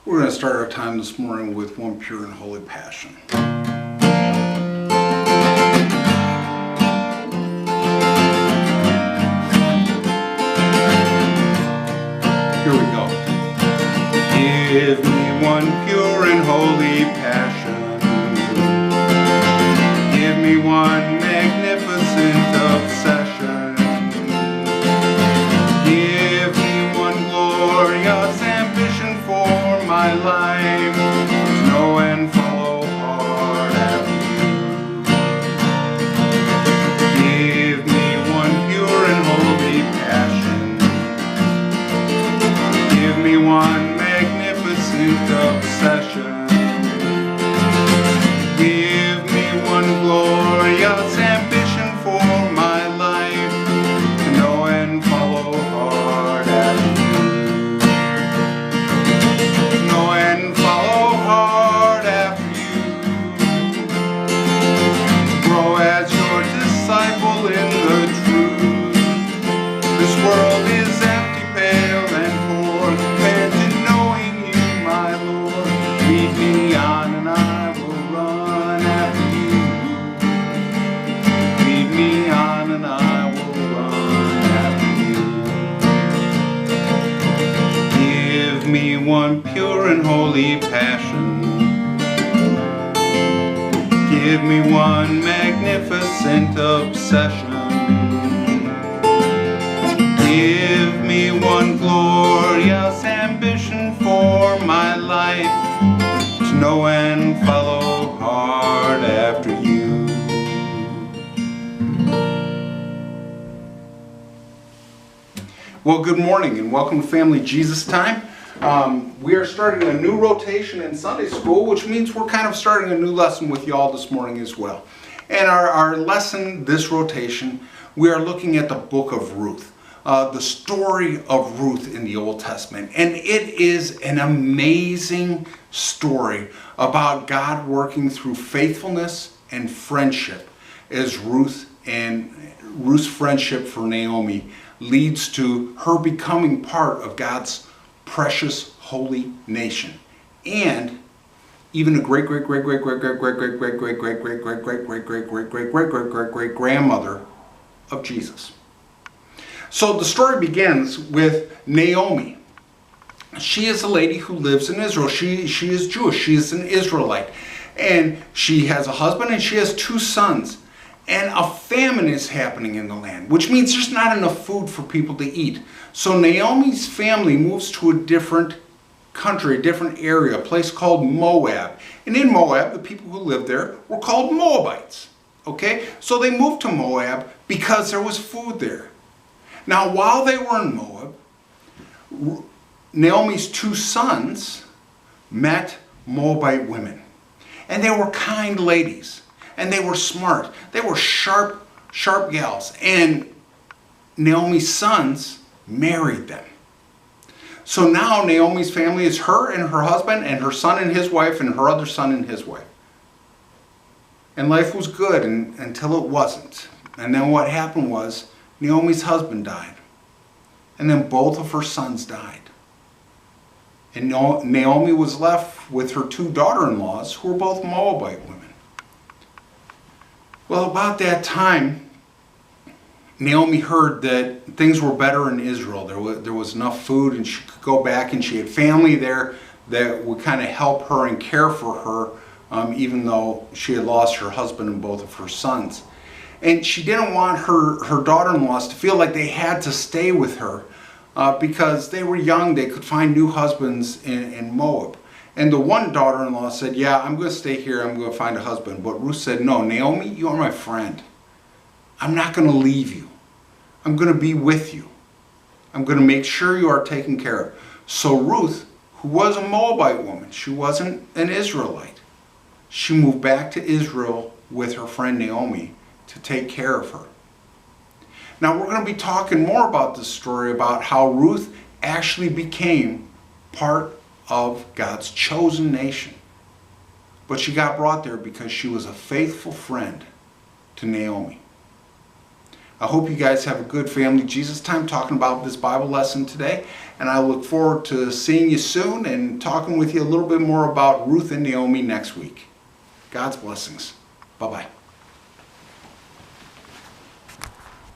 We're going to start our time this morning with one pure and holy passion. Here we go. Give me one pure and holy passion. Give me one magnificent obsession. Give me one glorious ambition for my life, to know and follow hard after you. Give me one pure and holy passion. Give me one magnificent obsession. Give me one glorious ambition for my life, to know and follow hard after you. To know and follow hard after you. To grow as your disciple in the truth. This world is empty, pale, and poor compared to knowing you, my Lord. Lead me on and I will run after you. Lead me on and I will run after you. Give me one pure and holy passion. Give me one magnificent obsession. Give me one glorious ambition for my life, to know and follow hard after you. Well, good morning and welcome to Family Jesus Time. We are starting a new rotation in Sunday school, which means we're kind of starting a new lesson with y'all this morning as well. And our lesson, this rotation, we are looking at the book of Ruth. The story of Ruth in the Old Testament. And it is an amazing story about God working through faithfulness and friendship as Ruth's friendship for Naomi leads to her becoming part of God's precious holy nation. And even a great grandmother of Jesus. So the story begins with Naomi. She is a lady who lives in Israel. She is Jewish. She is an Israelite. And she has a husband and she has 2 sons. And a famine is happening in the land, which means there's not enough food for people to eat. So Naomi's family moves to a different country, a different area, a place called Moab. And in Moab, the people who lived there were called Moabites. Okay? So they moved to Moab because there was food there. Now, while they were in Moab, Naomi's 2 sons met Moabite women. And they were kind ladies. And they were smart. They were sharp gals. And Naomi's sons married them. So now Naomi's family is her and her husband and her son and his wife and her other son and his wife. And life was good until it wasn't. And then what happened was Naomi's husband died. And then both of her sons died. And Naomi was left with her 2 daughter-in-laws who were both Moabite women. Well, about that time, Naomi heard that things were better in Israel. There was enough food and she could go back and she had family there that would kind of help her and care for her, even though she had lost her husband and both of her sons. And she didn't want her daughter-in-laws to feel like they had to stay with her because they were young. They could find new husbands in Moab. And the one daughter-in-law said, yeah, I'm going to stay here. I'm going to find a husband. But Ruth said, no, Naomi, you are my friend. I'm not going to leave you. I'm going to be with you. I'm going to make sure you are taken care of. So Ruth, who was a Moabite woman, she wasn't an Israelite. She moved back to Israel with her friend Naomi to take care of her. Now we're going to be talking more about this story, about how Ruth actually became part of God's chosen nation. But she got brought there because she was a faithful friend to Naomi. I hope you guys have a good family Jesus time talking about this Bible lesson today. And I look forward to seeing you soon and talking with you a little bit more about Ruth and Naomi next week. God's blessings. Bye-bye.